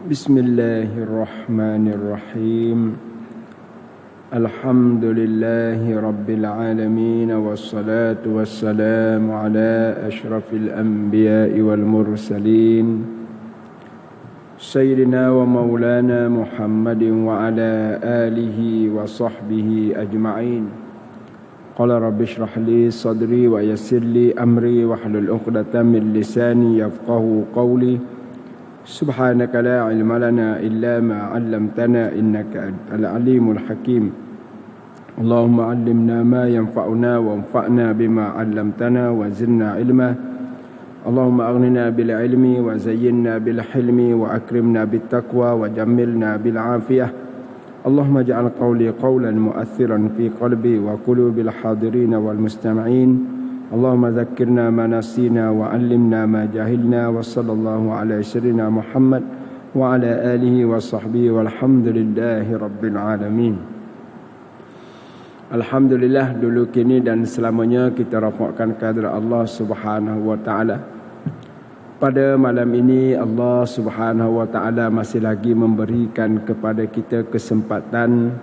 Bismillahirrahmanirrahim. Alhamdulillahi rabbil alamin, wassalatu wassalamu ala asyrafil anbiya'i wal mursalin, sayyidina wa maulana Muhammadin wa ala alihi wa sahbihi ajma'in. Qala rabbi shrah li sadri wa yassir li amri wahlul 'uqdatam min lisani yafqahu qawli. Subhanaka la ilma lana illa ma 'allamtana innaka antal alimul hakim. Allahumma 'allimna ma yanfa'una wanfa'na bima 'allamtana wa zidna ilma. Allahumma aghnina bil ilmi wa zayyinna bil hilmi wa akrimna bit taqwa wa jammilna bil 'afiyah. Allahumma ja'al qawli qawlan mu'athiran fi qalbi wa qulubil hadirin wal mustama'in. Allahumma zakkirna ma nasina wa 'allimna ma jahilna wa sallallahu ala sayyidina Muhammad wa ala alihi wa sahbihi walhamdulillahi rabbil alamin. Alhamdulillah, dulu kini dan selamanya kita rafa'kan kehadrat Allah Subhanahu wa taala. Pada malam ini Allah Subhanahu wa taala masih lagi memberikan kepada kita kesempatan,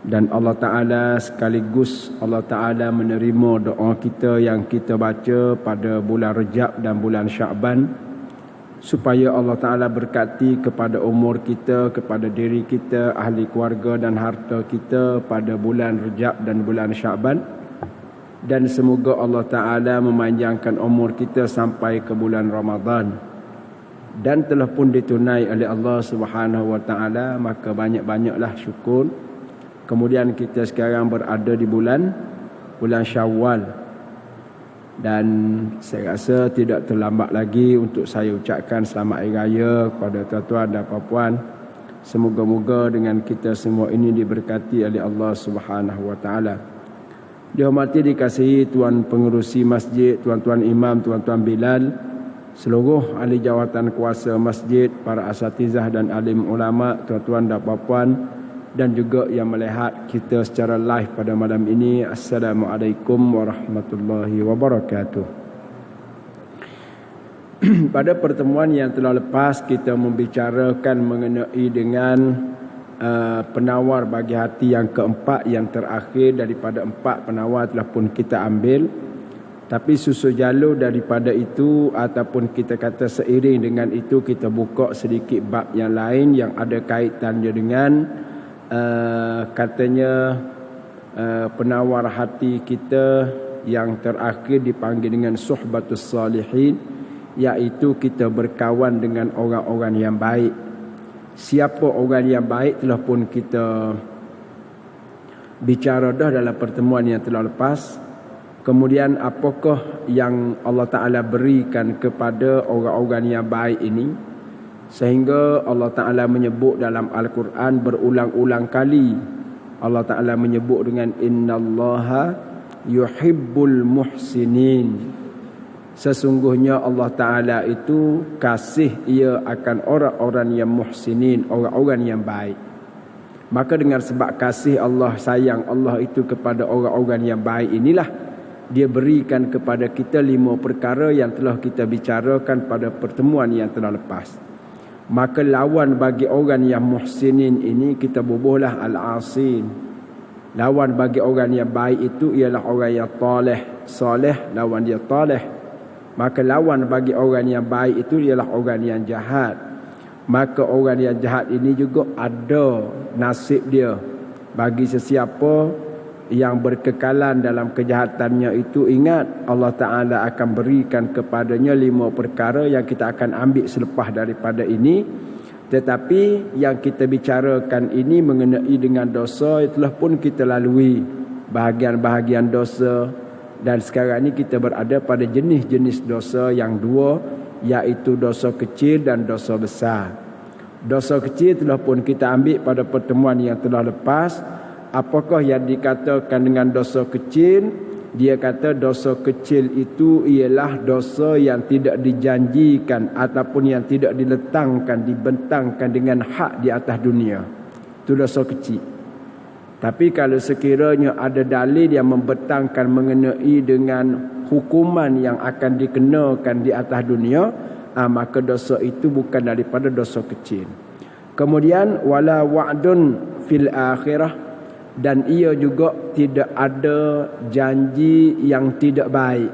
dan Allah Ta'ala sekaligus Allah Ta'ala menerima doa kita yang kita baca pada bulan Rejab dan bulan Sya'ban, supaya Allah Ta'ala berkati kepada umur kita, kepada diri kita, ahli keluarga dan harta kita pada bulan Rejab dan bulan Sya'ban. Dan semoga Allah Ta'ala memanjangkan umur kita sampai ke bulan Ramadan. Dan telah pun ditunai oleh Allah Subhanahu wa Ta'ala, maka banyak-banyaklah syukur. Kemudian kita sekarang berada di bulan Syawal, dan saya rasa tidak terlambat lagi untuk saya ucapkan selamat hari raya kepada tuan-tuan dan puan-puan. Semoga-moga dengan kita semua ini diberkati oleh Allah Subhanahu wa taala. Dihormati, dikasihi tuan pengerusi masjid, tuan-tuan imam, tuan-tuan bilal, seluruh ahli jawatan kuasa masjid, para asatizah dan alim ulama, tuan-tuan dan puan-puan, dan juga yang melihat kita secara live pada malam ini. Assalamualaikum warahmatullahi wabarakatuh. Pada pertemuan yang telah lepas, kita membicarakan mengenai dengan penawar bagi hati yang keempat, yang terakhir daripada 4 penawar telah pun kita ambil. Tapi susul jalur daripada itu, ataupun kita kata seiring dengan itu, kita buka sedikit bab yang lain yang ada kaitannya dengan katanya penawar hati kita yang terakhir dipanggil dengan suhbatus salihin, iaitu kita berkawan dengan orang-orang yang baik. Siapa orang yang baik telah pun kita bicara dah dalam pertemuan yang telah lepas. Kemudian apakah yang Allah Ta'ala berikan kepada orang-orang yang baik ini, sehingga Allah Ta'ala menyebut dalam Al-Quran berulang-ulang kali. Allah Ta'ala menyebut dengan innallaha yuhibbul muhsinin. Sesungguhnya Allah Ta'ala itu kasih ia akan orang-orang yang muhsinin, orang-orang yang baik. Maka dengan sebab kasih Allah, sayang Allah itu kepada orang-orang yang baik inilah, Dia berikan kepada kita 5 perkara yang telah kita bicarakan pada pertemuan yang telah lepas. Maka lawan bagi orang yang muhsinin ini, kita bubuhlah al-asin. Lawan bagi orang yang baik itu ialah orang yang saleh, lawan dia taleh. Maka lawan bagi orang yang baik itu ialah orang yang jahat. Maka orang yang jahat ini juga ada nasib dia. Bagi sesiapa yang berkekalan dalam kejahatannya itu, ingat Allah Ta'ala akan berikan kepadanya 5 perkara yang kita akan ambil selepas daripada ini. Tetapi yang kita bicarakan ini mengenai dengan dosa, itulah pun kita lalui bahagian-bahagian dosa. Dan sekarang ini kita berada pada jenis-jenis dosa yang 2, iaitu dosa kecil dan dosa besar. Dosa kecil telah pun kita ambil pada pertemuan yang telah lepas. Apakah yang dikatakan dengan dosa kecil? Dia kata dosa kecil itu ialah dosa yang tidak dijanjikan ataupun yang tidak diletakkan, dibentangkan dengan hak di atas dunia. Itu dosa kecil. Tapi kalau sekiranya ada dalil yang membentangkan mengenai dengan hukuman yang akan dikenakan di atas dunia, maka dosa itu bukan daripada dosa kecil. Kemudian wala wa'dun fil akhirah, dan ia juga tidak ada janji yang tidak baik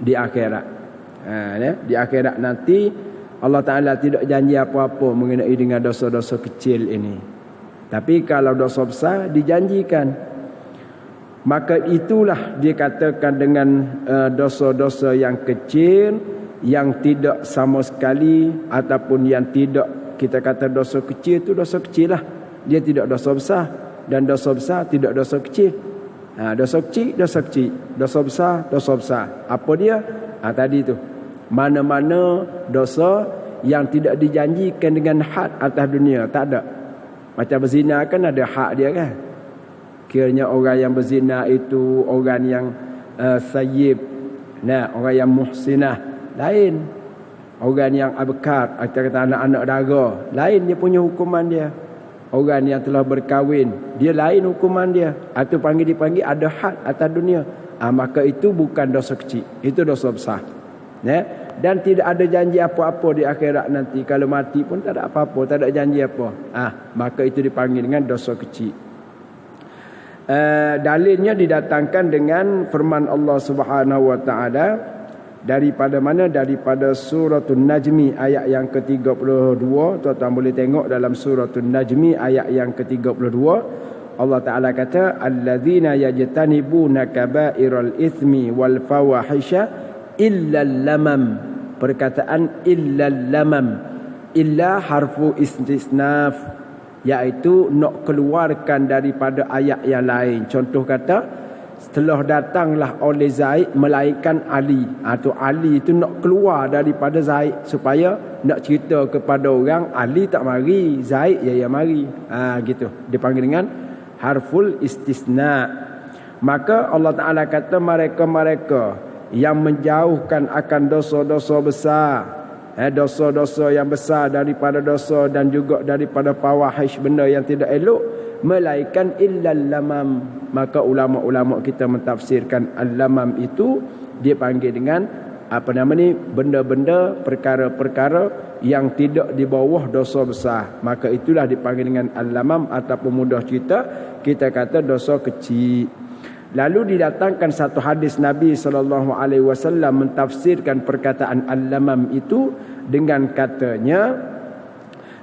di akhirat. Di akhirat nanti Allah Ta'ala tidak janji apa-apa mengenai dengan dosa-dosa kecil ini. Tapi kalau dosa besar dijanjikan. Maka itulah dikatakan dengan dosa-dosa yang kecil, yang tidak sama sekali, ataupun yang tidak, kita kata dosa kecil itu dosa kecil lah. Dia tidak dosa besar. Dan dosa besar tidak dosa kecil. Dosa kecil, dosa kecil. Dosa besar, dosa besar. Apa dia? Tadi tu. Mana-mana dosa yang tidak dijanjikan dengan had atas dunia, tak ada. Macam berzina kan ada hak dia kan. Kiranya orang yang berzina itu orang yang sayyib, orang yang muhsinah, lain. Orang yang abkar, atau kata anak-anak dara, lain dia punya hukuman dia. Orang yang telah berkahwin, dia lain hukuman dia. Atau dipanggil ada had atas dunia. Maka itu bukan dosa kecil, itu dosa besar. Dan tidak ada janji apa-apa di akhirat nanti. Kalau mati pun tak ada apa-apa, tak ada janji apa. Maka itu dipanggil dengan dosa kecil. Dalilnya didatangkan dengan firman Allah Subhanahu wa taala daripada mana? Daripada suratul Najmi ayat yang ke-32. Tuan-tuan boleh tengok dalam suratul Najmi ayat yang ke-32. Allah Ta'ala kata, alladzina yajtanibuna kaba'iral ithmi wal fawahisha illa lamam. Perkataan illa lamam, illa harfu istisnaf, iaitu nak keluarkan daripada ayat yang lain. Contoh kata, setelah datanglah oleh Zaid melainkan Ali. Tu Ali itu nak keluar daripada Zaid, supaya nak cerita kepada orang Ali tak mari, Zaid yang mari. Gitu. Dipanggil dengan harful istisna. Maka Allah Ta'ala kata mereka-mereka yang menjauhkan akan dosa-dosa besar, dosa-dosa yang besar daripada dosa dan juga daripada fawahish, benda yang tidak elok, melainkan illal lamam. Maka ulama-ulama kita mentafsirkan al-lamam itu dia panggil dengan benda-benda, perkara-perkara yang tidak di bawah dosa besar. Maka itulah dipanggil dengan al-lamam, ataupun mudah cerita kita kata dosa kecil. Lalu didatangkan satu hadis Nabi SAW mentafsirkan perkataan al-lamam itu dengan katanya,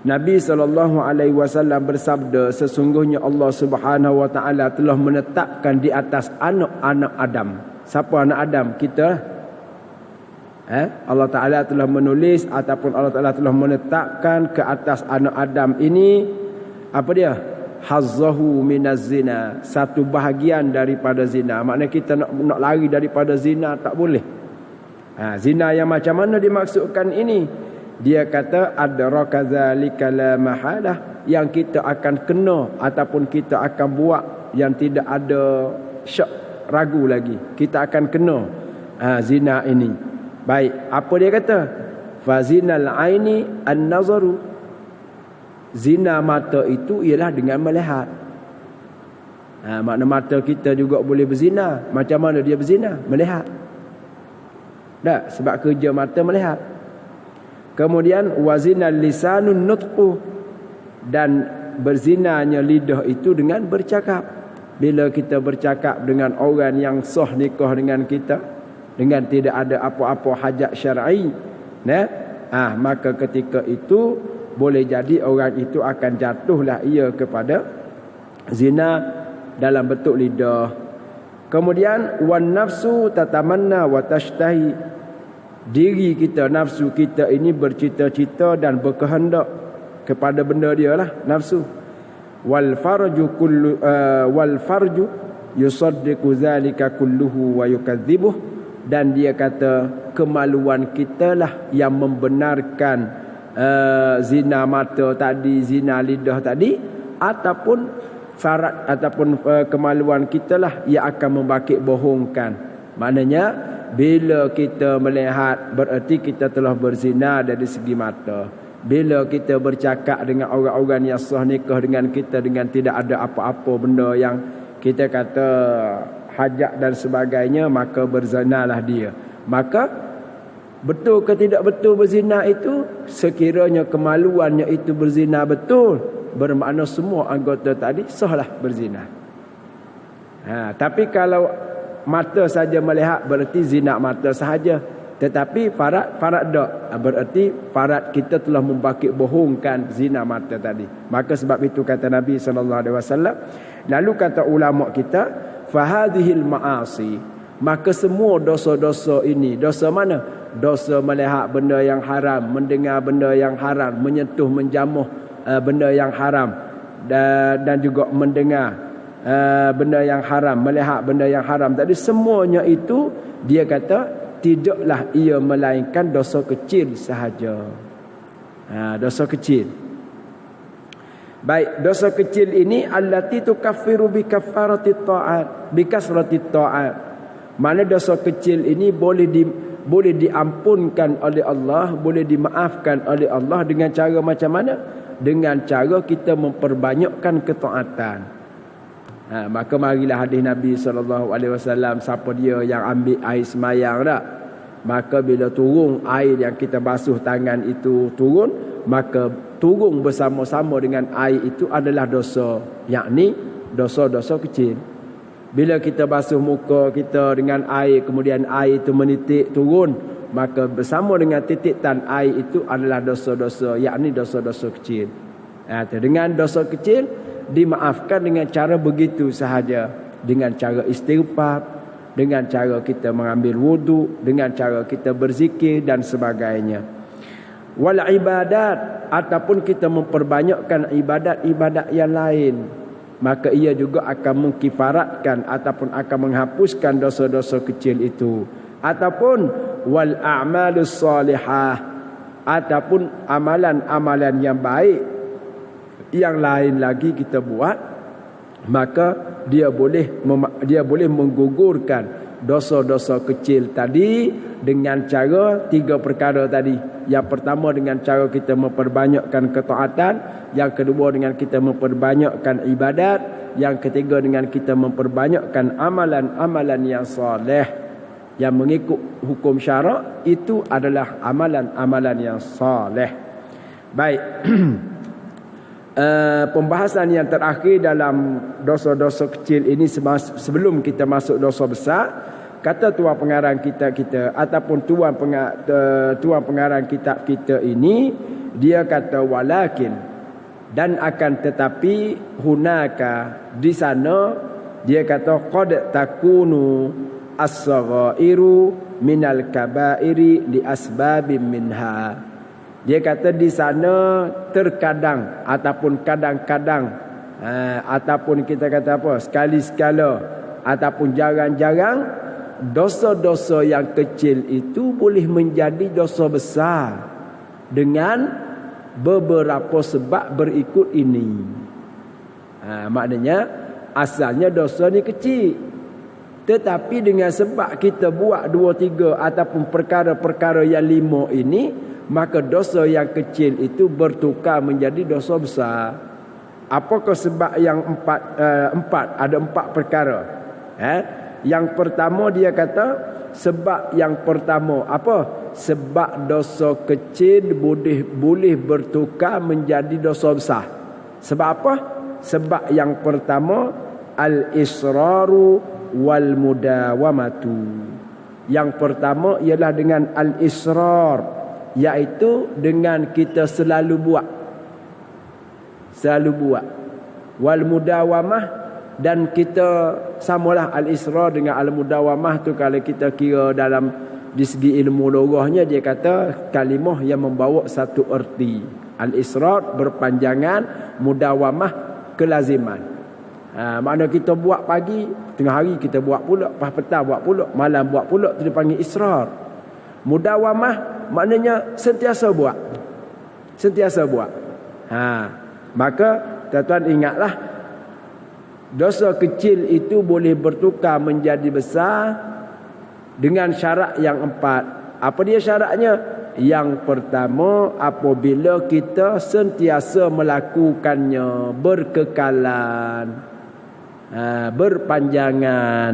Nabi SAW bersabda, sesungguhnya Allah Subhanahu Wa Taala telah menetapkan di atas anak-anak Adam. Siapa anak Adam? Kita. Allah Ta'ala telah menulis ataupun Allah Ta'ala telah menetapkan ke atas anak Adam ini, apa dia? Hazzahu minaz zina, satu bahagian daripada zina. Maknanya kita nak lari daripada zina tak boleh. Zina yang macam mana dimaksudkan ini? Dia kata adraka zalika la mahalah, yang kita akan kena ataupun kita akan buat yang tidak ada syak ragu lagi. Kita akan kena zina ini. Baik, apa dia kata? Fazinal aini an-nazaru. Zina mata itu ialah dengan melihat. Makna mata kita juga boleh berzina. Macam mana dia berzina? Melihat. Tak? Sebab kerja mata melihat. Kemudian wazinal lisanun nutqu, dan berzinanya lidah itu dengan bercakap. Bila kita bercakap dengan orang yang sah nikah dengan kita, dengan tidak ada apa-apa hajat syar'i, maka ketika itu boleh jadi orang itu akan jatuhlah ia kepada zina dalam bentuk lidah. Kemudian wan nafsu tatamanna wa tashtahi, diri kita, nafsu kita ini bercita-cita dan berkehendak kepada benda dia lah, nafsu. Wal farju yusaddiqu zalika kulluhu wa yukadzibuh, dan dia kata kemaluan kita lah yang membenarkan zina mata tadi, zina lidah tadi, ataupun farat ataupun kemaluan kita lah yang akan membakit bohongkan. Maknanya bila kita melihat, berarti kita telah berzina dari segi mata. Bila kita bercakap dengan orang-orang yang sah nikah dengan kita dengan tidak ada apa-apa benda yang kita kata hajat dan sebagainya, maka berzinalah dia. Maka Betul ke tidak betul berzina itu? Sekiranya kemaluannya itu berzina betul, bermakna semua anggota tadi sahlah berzina. Tapi kalau mata saja melihat berarti zina mata sahaja. Tetapi farat tak, berarti farat kita telah membakit bohongkan zina mata tadi. Maka sebab itu kata Nabi SAW. Lalu kata ulama kita, fahadhil ma'asi, maka semua dosa-dosa ini, dosa mana? Dosa melihat benda yang haram, mendengar benda yang haram, menyentuh menjamuh benda yang haram, dan juga mendengar benda yang haram, melihat benda yang haram tadi, semuanya itu dia kata tidaklah ia melainkan dosa kecil sahaja. Dosa kecil. Baik, dosa kecil ini allati tukaffiru bi kaffaratit ta'at, bi kasratit ta'at. Mana dosa kecil ini boleh diampunkan oleh Allah, boleh dimaafkan oleh Allah dengan cara macam mana? Dengan cara kita memperbanyakkan ketaatan. Maka marilah hadis Nabi SAW, siapa dia yang ambil air semayang tak? Maka bila turun air yang kita basuh tangan itu turun, maka turun bersama-sama dengan air itu adalah dosa, yakni dosa-dosa kecil. Bila kita basuh muka kita dengan air, kemudian air itu menitik turun, maka bersama dengan titikan air itu adalah dosa-dosa, yakni dosa-dosa kecil. Dengan dosa kecil dimaafkan dengan cara begitu sahaja, dengan cara istighfar, dengan cara kita mengambil wuduk, dengan cara kita berzikir dan sebagainya. Wal ibadat, ataupun kita memperbanyakkan ibadat-ibadat yang lain, maka ia juga akan mengkifaratkan ataupun akan menghapuskan dosa-dosa kecil itu. Ataupun wal a'malus salihah, ataupun amalan-amalan yang baik yang lain lagi kita buat, maka dia boleh menggugurkan dosa-dosa kecil tadi dengan cara 3 perkara tadi. Yang pertama dengan cara kita memperbanyakkan ketaatan, yang kedua dengan kita memperbanyakkan ibadat, yang ketiga dengan kita memperbanyakkan amalan-amalan yang soleh yang mengikut hukum syarak, itu adalah amalan-amalan yang soleh. Baik. Pembahasan yang terakhir dalam dosa-dosa kecil ini sebelum kita masuk dosa besar, kata tuan pengarang kitab kita ataupun tuan pengarang kitab kita ini, dia kata walakin, dan akan tetapi, hunaka, di sana dia kata qad takunu as-saghairu minal kabairi li asbabin minha. Dia kata di sana terkadang ataupun kadang-kadang ataupun kita kata apa, sekali-sekala ataupun jarang-jarang, dosa-dosa yang kecil itu boleh menjadi dosa besar dengan beberapa sebab berikut ini. Maknanya asalnya dosa ni kecil, tetapi dengan sebab kita buat 2, 3 ataupun perkara-perkara yang 5 ini, maka dosa yang kecil itu bertukar menjadi dosa besar. Apakah sebab yang 4? Ada 4 perkara. Yang pertama dia kata, sebab yang pertama apa? Sebab dosa kecil boleh bertukar menjadi dosa besar. Sebab apa? Sebab yang pertama, al-israru wal mudawamatu. Yang pertama ialah dengan al-israr, iaitu dengan kita selalu buat. Wal mudawamah, dan kita samalah al-israr dengan al-mudawamah tu, kalau kita kira dalam di segi ilmu lughahnya, dia kata kalimah yang membawa satu erti. Al-israr berpanjangan, mudawamah kelaziman. Makna kita buat pagi, tengah hari kita buat pula, pas petang buat pula, malam buat pula, itu dipanggil israr. Mudawamah maknanya sentiasa buat. Maka tuan-tuan ingatlah, dosa kecil itu boleh bertukar menjadi besar dengan syarat yang 4. Apa dia syaratnya? Yang pertama, apabila kita sentiasa melakukannya berkekalan, berpanjangan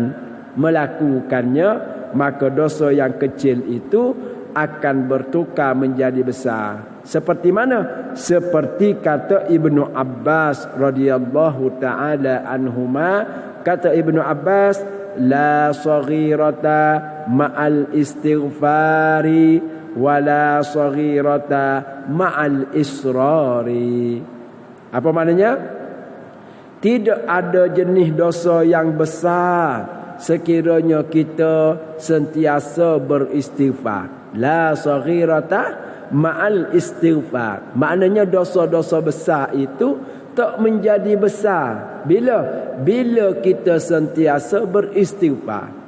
melakukannya, maka dosa yang kecil itu akan bertukar menjadi besar. Seperti mana? Seperti kata Ibnu Abbas radhiyallahu taala anhuma, kata Ibnu Abbas, la saghirata ma'al istighfari wala saghirata ma'al israri. Apa maknanya? Tidak ada jenis dosa yang besar sekiranya kita sentiasa beristighfar. La saghirata ma'al istighfar. Maknanya dosa-dosa besar itu tak menjadi besar bila kita sentiasa beristighfar.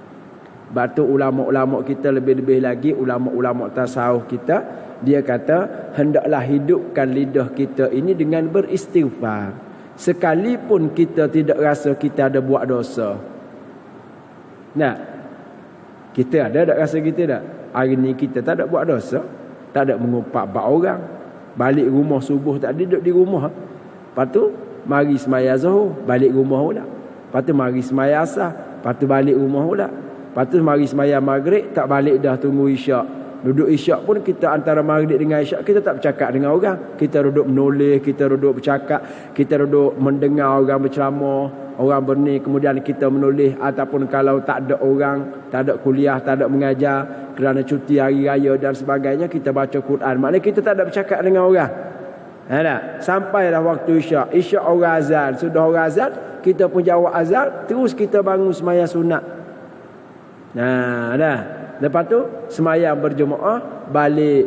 Batu ulama-ulama kita, lebih-lebih lagi ulama-ulama tasawuf kita, dia kata hendaklah hidupkan lidah kita ini dengan beristighfar. Sekalipun kita tidak rasa kita ada buat dosa. Nah, kita ada tak rasa kita tak? Hari ni kita tak ada buat dosa, tak ada mengumpat bak orang. Balik rumah subuh tak ada, duduk di rumah. Lepas tu mari semaya zuhur, balik rumah pula. Lepas tu mari semaya asar, lepas tu balik rumah pula. Lepas tu mari semaya maghrib, tak balik dah, tunggu isyak. Duduk isyak pun kita antara maghrib dengan isyak kita tak bercakap dengan orang. Kita duduk menulis, kita duduk bercakap, kita duduk mendengar orang berceramah, orang berni, kemudian kita menulis. Ataupun kalau tak ada orang, tak ada kuliah, tak ada mengajar kerana cuti hari raya dan sebagainya, kita baca Quran. Maknanya kita tak ada bercakap dengan orang. Sampailah waktu isyak, isyak orang azan, sudah orang azan, kita pun jawab azan, terus kita bangun sembahyang sunat. Lepas tu sembahyang berjemaah, balik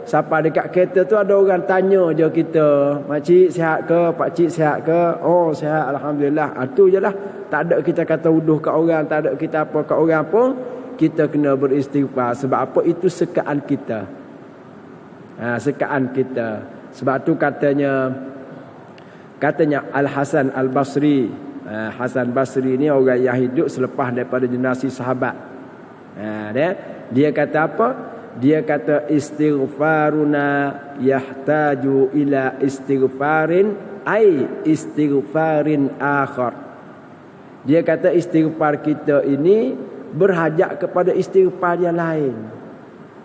sampai dekat kereta tu ada orang tanya je kita, makcik sihat ke, pakcik sihat ke? Oh sihat alhamdulillah. Itu je lah. Tak ada kita kata uduh kat orang, tak ada kita apa kat orang pun. Kita kena beristighfar. Sebab apa? Itu sekaan kita. Sekaan kita. Sebab tu katanya Al-Hasan Al-Basri. Hasan Basri ni orang yang hidup selepas daripada generasi sahabat. Dia kata apa? Dia kata istighfaruna yahtaju ila istighfarin ay istighfarin akhar. Dia kata istighfar kita ini berhajat kepada istighfar yang lain.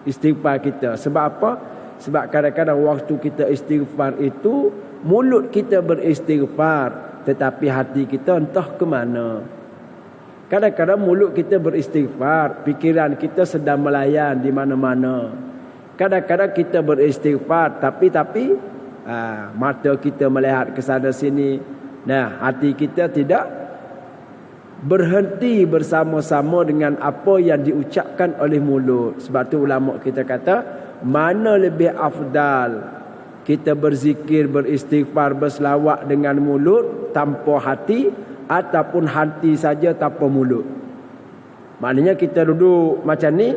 Istighfar kita. Sebab apa? Sebab kadang-kadang waktu kita istighfar itu, mulut kita beristighfar, tetapi hati kita entah ke mana. Kadang-kadang mulut kita beristighfar, fikiran kita sedang melayan di mana-mana. Kadang-kadang kita beristighfar, tapi mata kita melihat ke sana sini. Hati kita tidak berhenti bersama-sama dengan apa yang diucapkan oleh mulut. Sebab tu ulama kita kata, mana lebih afdal kita berzikir, beristighfar, berselawat dengan mulut tanpa hati, ataupun hati saja tanpa mulut. Maknanya kita duduk macam ni,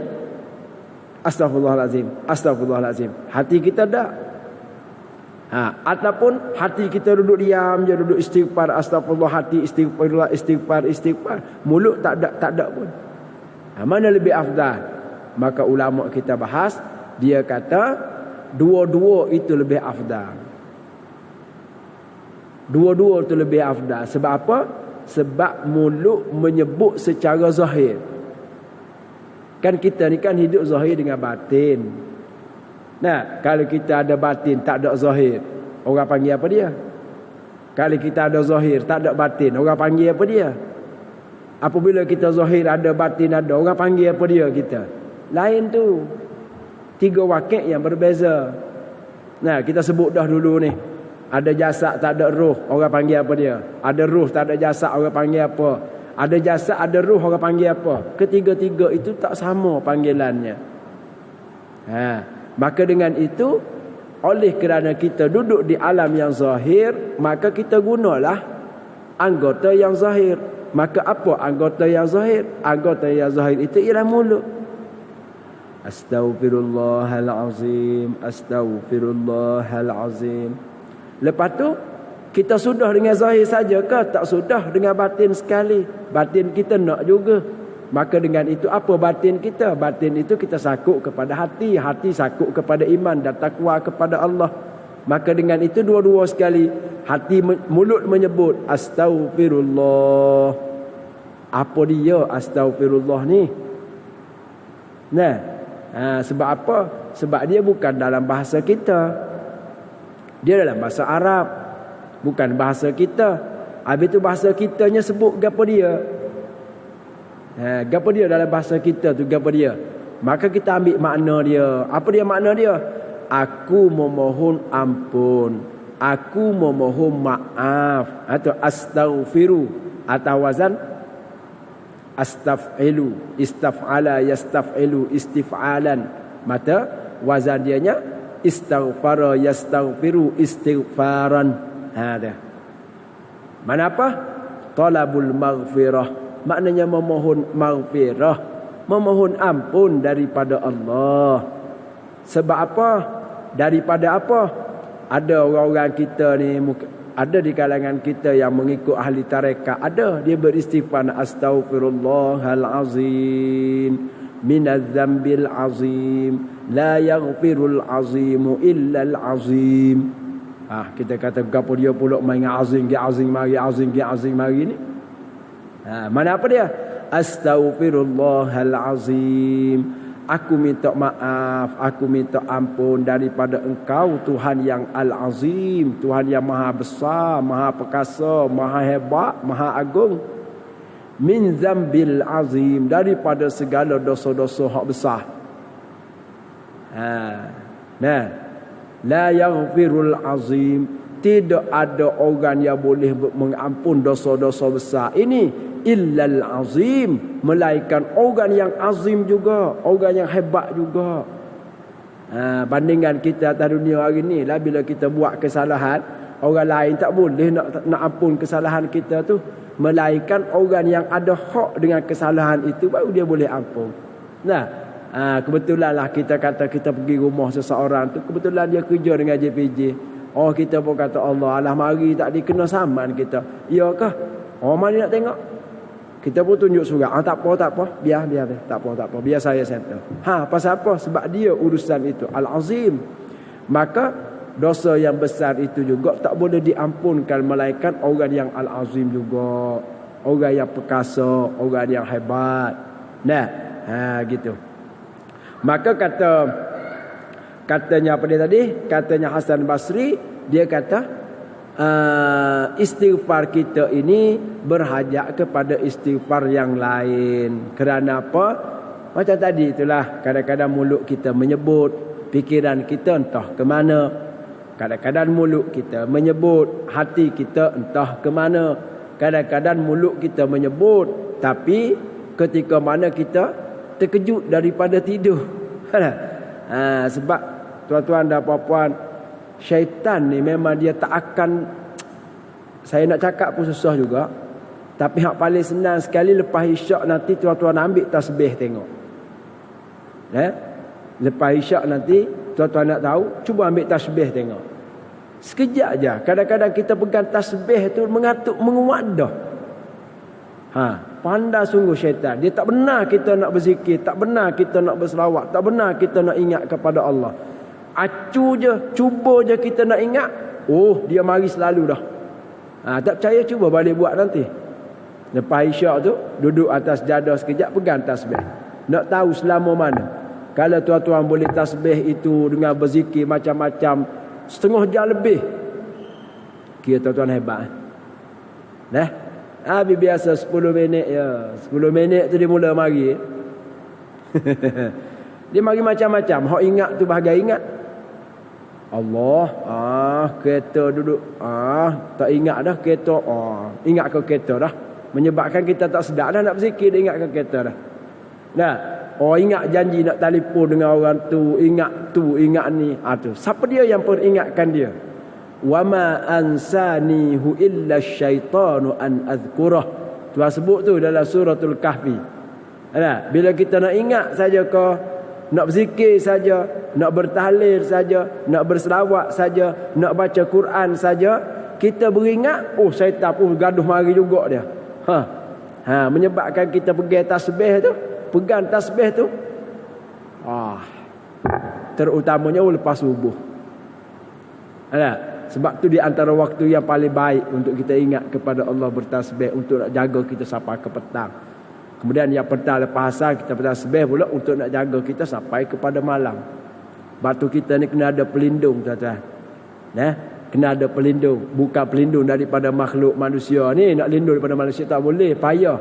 astaghfirullahalazim, astaghfirullahalazim, hati kita dah. Ataupun hati kita duduk diam je, duduk istighfar, astagfirullah, hati istighfarullah, istighfar, mulut tak ada pun. Mana lebih afdal? Maka ulama kita bahas, dia kata dua-dua itu lebih afdal. Dua-dua itu lebih afdal. Sebab apa? Sebab mulut menyebut secara zahir. Kan kita ni kan hidup zahir dengan batin. Kalau kita ada batin, tak ada zahir, orang panggil apa dia? Kalau kita ada zahir, tak ada batin, orang panggil apa dia? Apabila kita zahir, ada batin, ada, orang panggil apa dia kita? Lain tu. Tiga wakil yang berbeza. Kita sebut dah dulu ni. Ada jasad, tak ada roh, orang panggil apa dia? Ada roh, tak ada jasad, orang panggil apa? Ada jasad, ada roh, orang panggil apa? Ketiga-tiga itu tak sama panggilannya. Maka dengan itu, oleh kerana kita duduk di alam yang zahir, maka kita gunalah anggota yang zahir. Maka apa anggota yang zahir? Anggota yang zahir itu ialah mulut. Astaghfirullahalazim, astaghfirullahalazim. Lepas tu kita sudah dengan zahir saja ke? Tak sudah dengan batin sekali. Batin kita nak juga. Maka dengan itu apa batin kita? Batin itu kita sakut kepada hati, hati sakut kepada iman dan takwa kepada Allah. Maka dengan itu dua-dua sekali, hati mulut menyebut astaghfirullah. Apa dia astaghfirullah ni? Sebab apa? Sebab dia bukan dalam bahasa kita. Dia dalam bahasa Arab, bukan bahasa kita. Habis tu bahasa kitanya sebut gapo dia. Gapo dia dalam bahasa kita tu, gapo dia. Maka kita ambil makna dia. Apa dia makna dia? Aku memohon ampun, aku memohon maaf, atau astaghfiru, atau wazan astaf'ilu, istaf'ala yastaf'ilu, istif'alan. Maka wazan dianya istaghfara yastaghfiru istighfaran. Dah. Mana apa? Talabul maghfirah. Maknanya memohon maghfirah, memohon ampun daripada Allah. Sebab apa? Daripada apa? Ada orang-orang kita ni, ada di kalangan kita yang mengikut ahli tarekat, ada dia beristighfar, astaghfirullahalazim minadz-dzambil azim la yaghfirul azimu illal azim. Kita kata gapo dia pula main azim mari ni. Mana apa dia? Astaghfirullahalazim. Aku minta maaf, aku minta ampun daripada Engkau Tuhan yang Al-Azim, Tuhan yang Maha Besar, Maha Perkasa, Maha Hebat, Maha Agung. Min zambil azim, daripada segala dosa-dosa hak besar. La yaghfirul azim, tidak ada orang yang boleh mengampun dosa-dosa besar ini illal azim, melainkan orang yang azim juga, orang yang hebat juga. Bandingan kita atas dunia hari ni lah, bila kita buat kesalahan, orang lain tak boleh nak ampun kesalahan kita tu, melainkan orang yang ada hak dengan kesalahan itu baru dia boleh ampun. Kebetulan lah kita kata kita pergi rumah seseorang tu, kebetulan dia kerja dengan JPJ. Kita pun kata Allah, alah mari tak dikena saman kita. Ya kah? Mana nak tengok? Kita pun tunjuk surat. Tak apa. Biar. Tak apa. Biar saya settle. Pasal apa? Sebab dia urusan itu. Al-Azim. Maka dosa yang besar itu juga tak boleh diampunkan, melainkan orang yang Al-Azim juga. Orang yang perkasa, orang yang hebat. Gitu. Maka katanya apa dia tadi? Katanya Hasan Basri, dia kata istighfar kita ini berhajat kepada istighfar yang lain. Kerana apa? Macam tadi itulah, kadang-kadang mulut kita menyebut, pikiran kita entah ke mana. Kadang-kadang mulut kita menyebut, hati kita entah ke mana. Kadang-kadang mulut kita menyebut, tapi ketika mana kita terkejut daripada tidur. Sebab tuan-tuan dan puan-puan, syaitan ni memang dia tak akan, saya nak cakap pun susah juga, tapi hak paling senang sekali lepas isyak nanti tuan-tuan ambil tasbih tengok. Lepas isyak nanti tuan-tuan nak tahu, cuba ambil tasbih tengok. Sekejap aja. Kadang-kadang kita pegang tasbih tu mengatuk, menguat dah. Pandai sungguh syaitan. Dia tak benar kita nak berzikir, tak benar kita nak berselawat, tak benar kita nak ingat kepada Allah. Acu je, cuba je kita nak ingat, dia mari selalu dah. Tak percaya, cuba balik buat nanti. Lepas isyak tu duduk atas jadah sekejap, pegang tasbih. Nak tahu selama mana. Kalau tuan-tuan boleh tasbih itu dengan berzikir macam-macam setengah jam lebih, kira tuan-tuan hebat. Habis biasa 10 minit ya. 10 minit tu dia mula mari. Dia mari macam-macam. Hak ingat tu bahagia ingat Allah. Kereta duduk. Tak ingat dah kereta. Ingat ke kereta dah. Menyebabkan kita tak sedar dah nak berzikir, dia ingat ke kereta dah. Ingat janji nak telefon dengan orang tu, ingat ni. Tu. Siapa dia yang peringatkan dia? Wa ma ansanihu illa syaitanu an azkurah. Tuhan sebut tu dalam suratul Kahfi. Bila kita nak ingat saja ke, nak berzikir saja, nak bertahlil saja, nak berselawat saja, nak baca Quran saja, kita beringat, syaitan pun gaduh mari juga dia. Menyebabkan kita pegang tasbih tu. Terutamanya lepas subuh. Sebab tu di antara waktu yang paling baik untuk kita ingat kepada Allah, bertasbih, untuk nak jaga kita sampai ke petang. Kemudian yang petang lepas asar kita petang sebeh pula untuk nak jaga kita sampai kepada malam. Batu kita ni kena ada pelindung tuan-tuan. Kena ada pelindung. Bukan pelindung daripada makhluk manusia ni. Nak lindung daripada manusia tak boleh. Payah.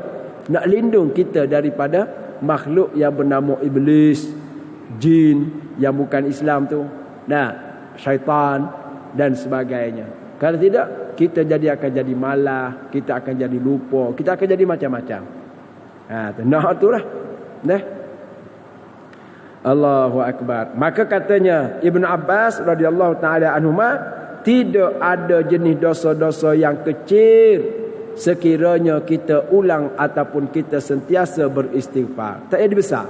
Nak lindung kita daripada makhluk yang bernama iblis, jin yang bukan Islam tu. Syaitan dan sebagainya. Kalau tidak, kita akan jadi malah, kita akan jadi lupa, kita akan jadi macam-macam. Itulah. Allahu Akbar. Maka katanya Ibn Abbas radhiyallahu taala anhuma, tidak ada jenis dosa-dosa yang kecil sekiranya kita ulang ataupun kita sentiasa beristighfar. Tak ada besar.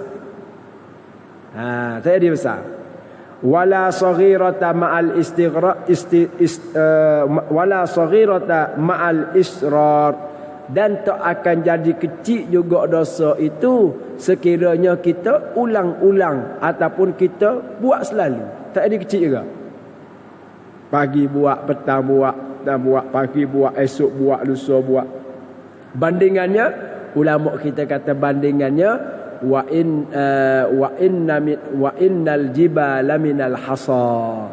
Tak ada besar. Wala saghirata ma'al wala saghirata ma'al israr, dan tak akan jadi kecil juga dosa itu sekiranya kita ulang-ulang ataupun kita buat selalu. Tak ada kecil juga. Pagi buat, petang buat, dan buat, pagi buat, esok buat, lusa buat. Bandingannya, ulama kita kata bandingannya, wa innal jibala minal hasa.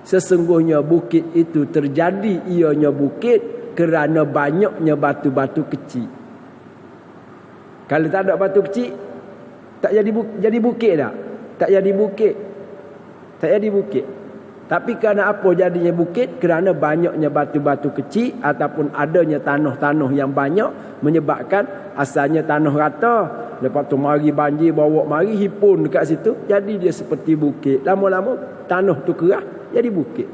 Sesungguhnya bukit itu terjadi ianya bukit kerana banyaknya batu-batu kecil. Kalau tak ada batu kecil, tak jadi bukit tak? Tak jadi bukit. Tak jadi bukit. Tapi kerana apa jadinya bukit? Kerana banyaknya batu-batu kecil ataupun adanya tanah-tanah yang banyak menyebabkan asalnya tanah rata. Lepas tu mari banjir bawa mari hipun dekat situ, jadi dia seperti bukit. Lama-lama tanah tu kerah jadi bukit.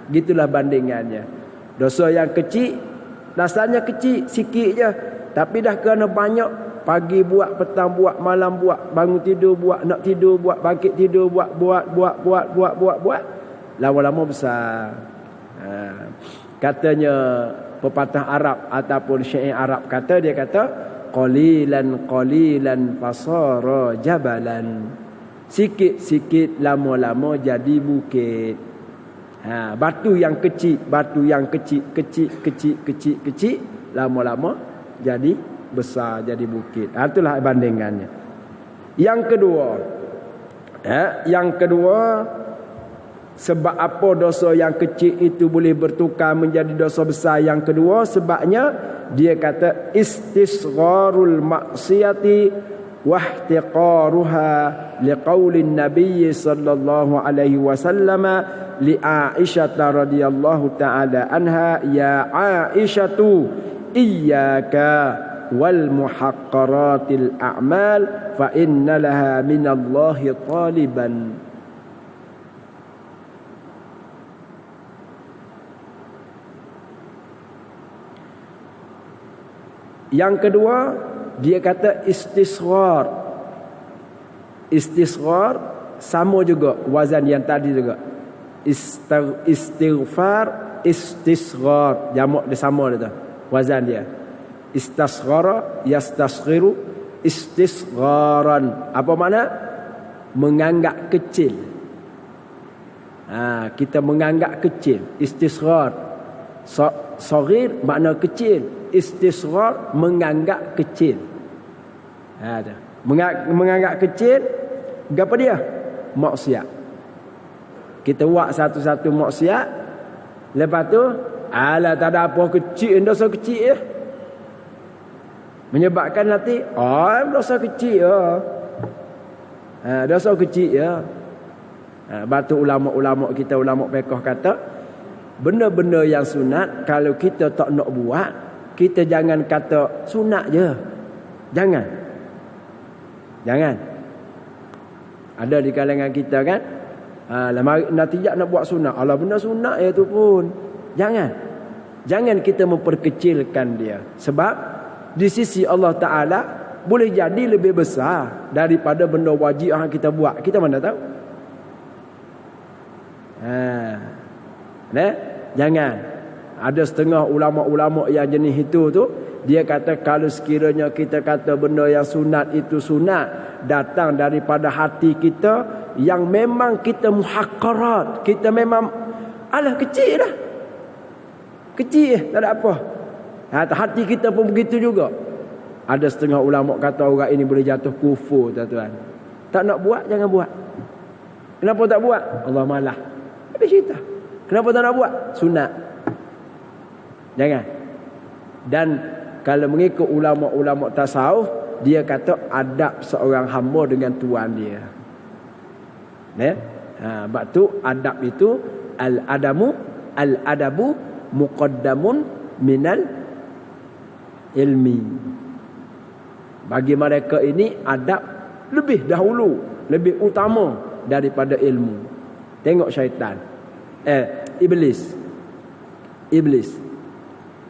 Gitulah bandingannya. Dosa yang kecil, rasanya kecil sikit je, tapi dah kerana banyak, pagi buat, petang buat, malam buat, bangun tidur buat, nak tidur buat, bangkit tidur buat, buat, lama-lama besar. Katanya pepatah Arab ataupun syair Arab kata, dia kata qalilan fasara jabalan. Sikit-sikit lama-lama jadi bukit. Batu yang kecil, kecil, lama-lama jadi besar, jadi bukit. Itulah bandingannya. Yang kedua, sebab apa dosa yang kecil itu boleh bertukar menjadi dosa besar yang kedua? Sebabnya dia kata istisgharul maksiyati wahtiqaruha liqaulin nabiy sallallahu alaihi wasallam li Aisyah radhiyallahu taala anha, ya Aisyatu iyyaka wal muhaqqaratil a'mal fa inna laha minallahi taliban. Yang kedua, dia kata istisghar. Istisghar sama juga wazan yang tadi juga. Istighfar, istisghar, jamak dia sama dia tu. Wazan dia. Istasghara, yastasghiru, istisgharan. Apa makna? Menganggap kecil. Kita menganggap kecil. Istisghar. Saghir makna kecil. Istisghar menganggap kecil. Menganggap kecil, apa dia? Maksiat. Kita buat satu-satu maksiat, lepas tu tak ada apa kecil, dosa kecil je. Menyebabkan nanti dosa kecil je. Dosa kecil je. Batu ulama-ulama kita, ulama fiqh kata, benda-benda yang sunat kalau kita tak nak buat, kita jangan kata sunat je. Jangan. Ada di kalangan kita kan, nanti nak buat sunat. Alah benda sunat tu pun. Jangan kita memperkecilkan dia. Sebab di sisi Allah Ta'ala boleh jadi lebih besar daripada benda wajib yang kita buat. Kita mana tahu? Jangan. Ada setengah ulama-ulama yang jenis itu tu, dia kata kalau sekiranya kita kata benda yang sunat itu sunat datang daripada hati kita yang memang kita muhaqqarat, kita memang kecil lah, kecil tak ada apa. Hati kita pun begitu juga. Ada setengah ulama kata orang ini boleh jatuh kufur, tuan-tuan. Tak nak buat, jangan buat. Kenapa tak buat? Allah malah. Habis cerita. Kenapa tak nak buat? Sunat. Jangan. Dan kalau mengikut ulama-ulama tasawuf, dia kata adab seorang hamba dengan tuan dia. Sebab tu adab itu al-adabu muqaddamun minal ilmi. Bagi mereka ini adab lebih dahulu, lebih utama daripada ilmu. Tengok syaitan. Iblis.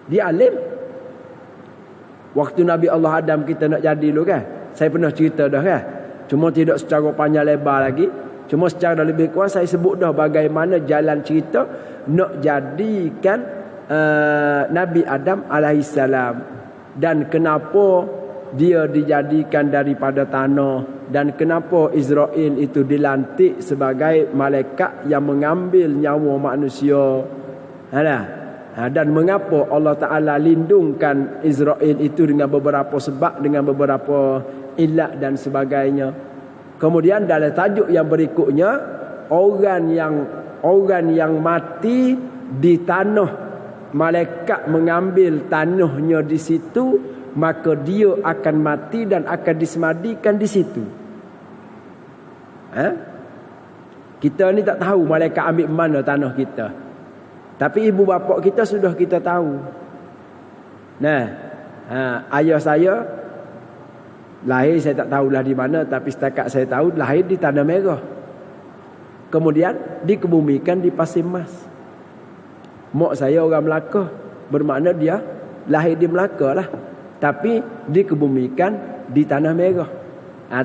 Dia alim. Waktu Nabi Allah Adam kita nak jadi dulu kan. Saya pernah cerita dah kan. Cuma tidak secara panjang lebar lagi. Cuma secara lebih kurang saya sebut dah bagaimana jalan cerita nak jadikan Nabi Adam alaihissalam. Dan kenapa dia dijadikan daripada tanah, dan kenapa Israel itu dilantik sebagai malaikat yang mengambil nyawa manusia. Dan mengapa Allah Ta'ala lindungkan Israel itu dengan beberapa sebab, dengan beberapa ilat dan sebagainya. Kemudian dalam tajuk yang berikutnya, orang yang mati di tanah, malaikat mengambil tanahnya di situ, maka dia akan mati dan akan disemadikan di situ. Kita ni tak tahu malaikat ambil mana tanah kita. Tapi ibu bapa kita sudah kita tahu. Ayah saya lahir, saya tak tahulah di mana, tapi setakat saya tahu lahir di Tanah Merah. Kemudian dikebumikan di Pasir Mas. Mak saya orang Melaka, bermakna dia lahir di Melaka lah, tapi dikebumikan di Tanah Merah.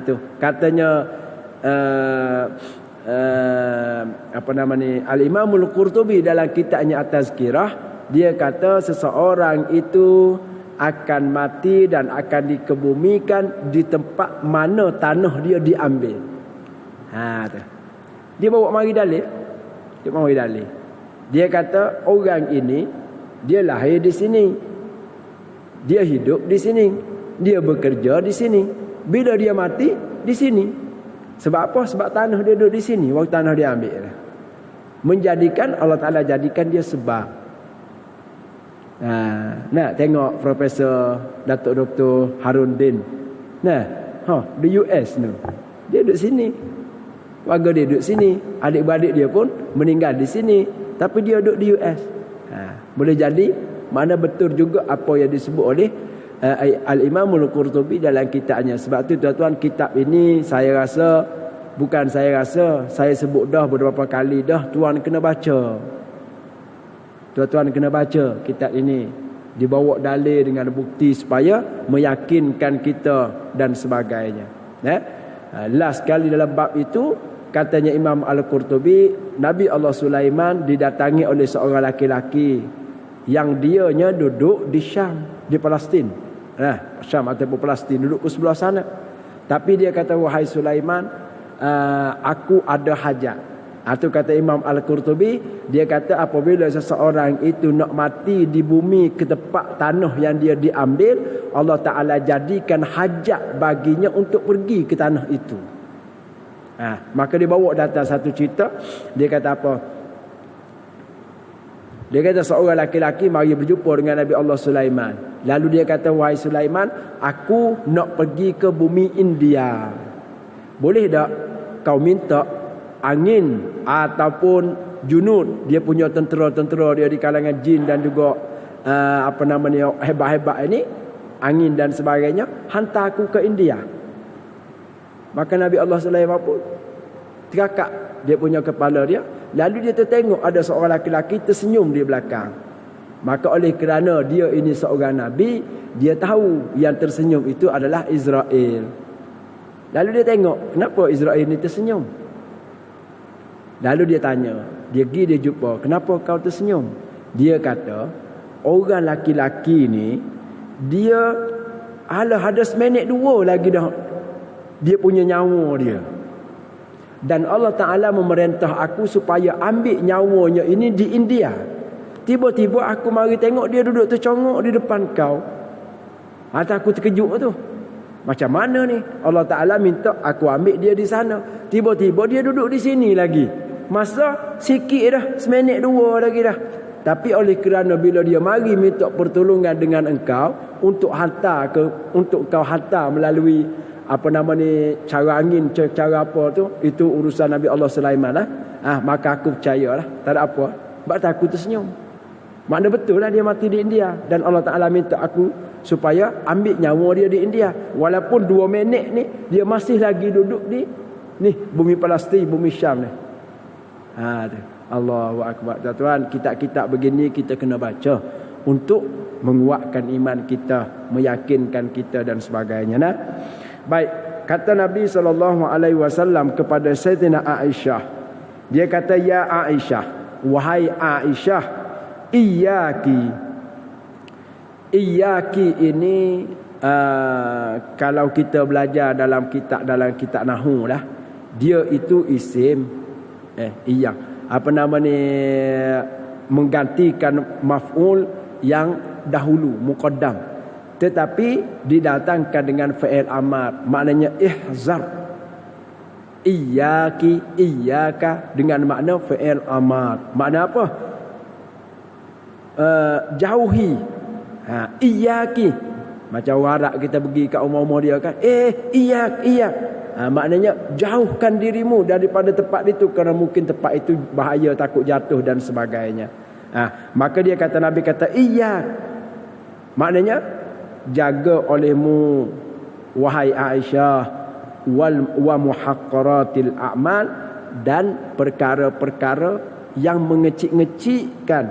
Tu katanya Al-Imamul Qurtubi dalam kitabnya At-Tazkirah, dia kata seseorang itu akan mati dan akan dikebumikan di tempat mana tanah dia diambil. Tu. Dia bawa mari dalil. Dia kata orang ini dia lahir di sini. Dia hidup di sini. Dia bekerja di sini. Bila dia mati, di sini. Sebab apa? Sebab tanah dia duduk di sini. Waktu tanah dia ambil. Menjadikan, Allah Ta'ala jadikan dia sebab. Nak tengok Profesor Datuk Dr. Harun Din. Di US tu. Dia duduk sini. Warga dia duduk sini. Adik-beradik dia pun meninggal di sini. Tapi dia duduk di US. Boleh jadi, mana betul juga apa yang disebut oleh Al-Imamul Qurtubi dalam kitabnya. Sebab tu tuan-tuan, kitab ini saya sebut dah beberapa kali dah, tuan kena baca. Tuan-tuan kena baca kitab ini. Dibawa dalil dengan bukti supaya meyakinkan kita dan sebagainya. Last kali dalam bab itu, katanya Imam Al-Qurtubi, Nabi Allah Sulaiman didatangi oleh seorang laki-laki yang dianya duduk di Syam, di Palestin. Syam ataupun Palestin, duduk ke sebelah sana. Tapi dia kata, wahai Sulaiman, aku ada hajat. Itu kata Imam Al-Qurtubi, dia kata apabila seseorang itu nak mati di bumi ke tempat tanah yang dia diambil, Allah Ta'ala jadikan hajat baginya untuk pergi ke tanah itu. Maka dia bawa datang satu cerita. Dia kata apa? Dia kata seorang laki-laki mari berjumpa dengan Nabi Allah Sulaiman. Lalu dia kata, wahai Sulaiman, aku nak pergi ke bumi India. Boleh tak kau minta angin ataupun junud, dia punya tentera-tentera dia di kalangan jin dan juga hebat-hebat ini, angin dan sebagainya, hantar aku ke India. Maka Nabi Allah Sulaiman pun terakak dia punya kepala dia. Lalu dia tertengok ada seorang laki-laki tersenyum di belakang. Maka oleh kerana dia ini seorang Nabi, dia tahu yang tersenyum itu adalah Israel. Lalu dia tengok, kenapa Israel ini tersenyum? Lalu dia tanya, dia pergi dia jumpa, kenapa kau tersenyum? Dia kata, orang laki-laki ni, dia ada seminit dua lagi dah dia punya nyawa dia. Dan Allah Ta'ala memerintah aku supaya ambil nyawanya ini di India. Tiba-tiba aku mari tengok dia duduk tercongok di depan kau. Atas aku terkejut tu. Macam mana ni? Allah Ta'ala minta aku ambil dia di sana. Tiba-tiba dia duduk di sini lagi. Masa sikit dah, seminit dua lagi dah. Tapi oleh kerana bila dia mari minta pertolongan dengan engkau untuk kau hantar melalui apa nama ni, cara angin, cara apa tu, itu urusan Nabi Allah Sulaiman lah. Maka aku percayalah, tak ada apa. Sebab aku tersenyum. Makna betul lah dia mati di India. Dan Allah Ta'ala minta aku supaya ambil nyawa dia di India. Walaupun 2 minit ni, dia masih lagi duduk di ni bumi Palestin, bumi Syam ni. Tu. Allahu Akbar. Tuan-tuan, kitab-kitab begini kita kena baca untuk menguatkan iman kita, meyakinkan kita dan sebagainya. Nah. Baik, kata Nabi SAW kepada Sayyidina Aisyah. Dia kata, ya Aisyah, wahai Aisyah, Iyaki ini kalau kita belajar dalam kitab nahwu lah, dia itu isim iyak. Apa nama ni, menggantikan maf'ul yang dahulu, muqaddam. Tetapi didatangkan dengan fa'il amar, maknanya ihzar. Iyaki, iyaka dengan makna fa'il amar. Makna apa? Jauhi. Iyaki. Macam warak kita pergi kat rumah-rumah dia kan. Iyak. Maknanya jauhkan dirimu daripada tempat itu, kerana mungkin tempat itu bahaya, takut jatuh dan sebagainya. Maka dia kata, Nabi kata iyak. Maknanya jaga olehmu wahai Aisyah wa muhaqqaratil a'mal, dan perkara-perkara yang mengecil-ngecilkan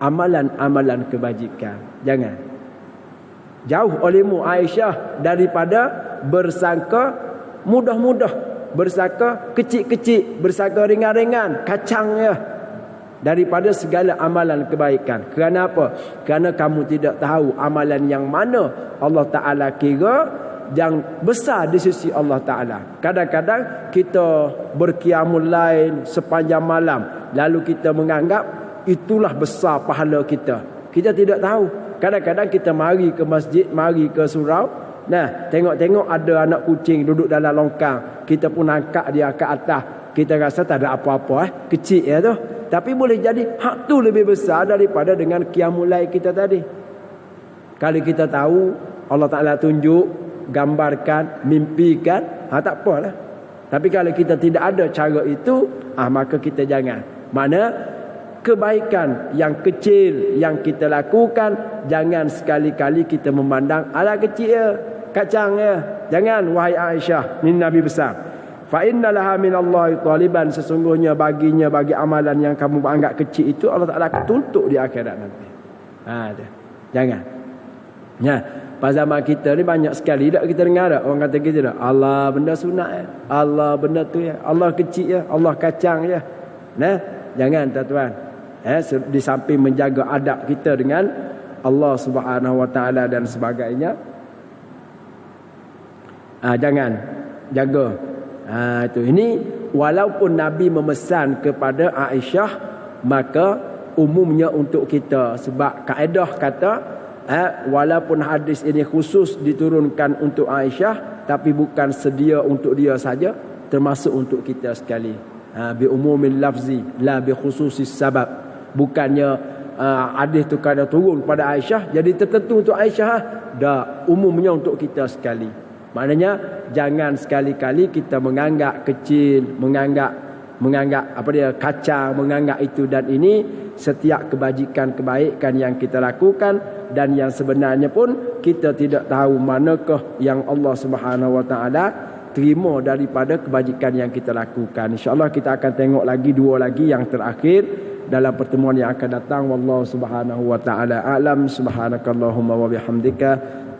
amalan-amalan kebajikan. Jangan. Jauh olehmu Aisyah daripada bersangka mudah-mudah, bersangka kecil-kecil, bersangka ringan-ringan, kacangnya, daripada segala amalan kebaikan. Kerana apa? Kerana kamu tidak tahu amalan yang mana Allah Ta'ala kira yang besar di sisi Allah Ta'ala. Kadang-kadang kita berqiyamul lail sepanjang malam, lalu kita menganggap itulah besar pahala kita. Kita tidak tahu. Kadang-kadang kita mari ke masjid, mari ke surau, tengok-tengok ada anak kucing duduk dalam longkang, kita pun angkat dia ke atas. Kita rasa tak ada apa-apa, kecil ya tu. Tapi boleh jadi hak tu lebih besar daripada dengan qiyamul lail kita tadi. Kalau kita tahu, Allah Ta'ala tunjuk, gambarkan, mimpikan, tak apalah. Tapi kalau kita tidak ada cara itu, maka kita jangan. Mana kebaikan yang kecil yang kita lakukan, jangan sekali-kali kita memandang ala kecil ya, kacang ya. Jangan, wahai Aisyah, ni Nabi besar. Fa innallaha minallahi taliban, sesungguhnya bagi amalan yang kamu anggap kecil itu, Allah Ta'ala akan tuntut di akhirat nanti. Jangan. Pada zaman kita ni banyak sekali tak kita dengar tak orang kata gitu tak, Allah benda sunat ya, Allah benda tu ya, Allah kecil ya, Allah kacang ya. Jangan tuan-tuan. Di samping menjaga adab kita dengan Allah Subhanahu Wa Ta'ala dan sebagainya, jangan jaga. Ini walaupun Nabi memesan kepada Aisyah, maka umumnya untuk kita, sebab kaedah kata walaupun hadis ini khusus diturunkan untuk Aisyah, tapi bukan sedia untuk dia saja, termasuk untuk kita sekali. Bi umumil lafzi la bi khususis sabab. Bukannya hadis tu kena turun pada Aisyah jadi tertentu untuk Aisyah, dah, umumnya untuk kita sekali. Maknanya jangan sekali-kali kita menganggap kecil, menganggap apa dia, kacang, menganggap itu dan ini. Setiap kebaikan yang kita lakukan, dan yang sebenarnya pun kita tidak tahu manakah yang Allah Subhanahu Wa Ta'ala terima daripada kebajikan yang kita lakukan. InsyaAllah kita akan tengok lagi 2 lagi yang terakhir dalam pertemuan yang akan datang. Wallahu Subhanahu Wa Ta'ala a'lam. Subhanakallahumma wa bihamdika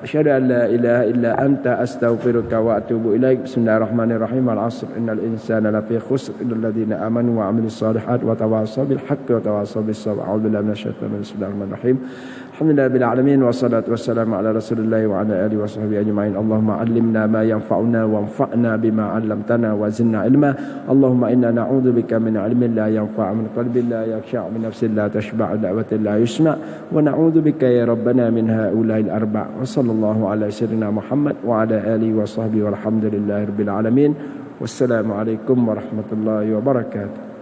asyhadu an la ilaha illa anta astaghfiruka wa atubu ilaik. Bismillahirrahmanirrahim. Al-'asr innal insana lafi khusr illal ladzina amanu wa 'amilus shalihat wa tawassaw bil haqqi wa tawassaw bis sabr. A'udzu billahi minasyaitonir rajim. Bismillahirrahmanirrahim. Alhamdulillahil alamin wassalatu wassalamu ala rasulillah wa ala alihi washabbihi ajma'in. Allahumma 'allimna ma yanfa'una wanfa'na bima 'allamtana wa zidna ilma. Allahumma inna na'udzubika min 'ilmin la yanfa', min qalbin la yakhsha', min nafsin la tashba', da'watin la yusma', wa na'udzubika ya rabbana min ha'ula'il arba'. Wa sallallahu ala sayyidina Muhammad wa ala alihi wa sahbihi walhamdulillahirabbil alamin. Wassalamualaikum warahmatullahi wabarakatuh.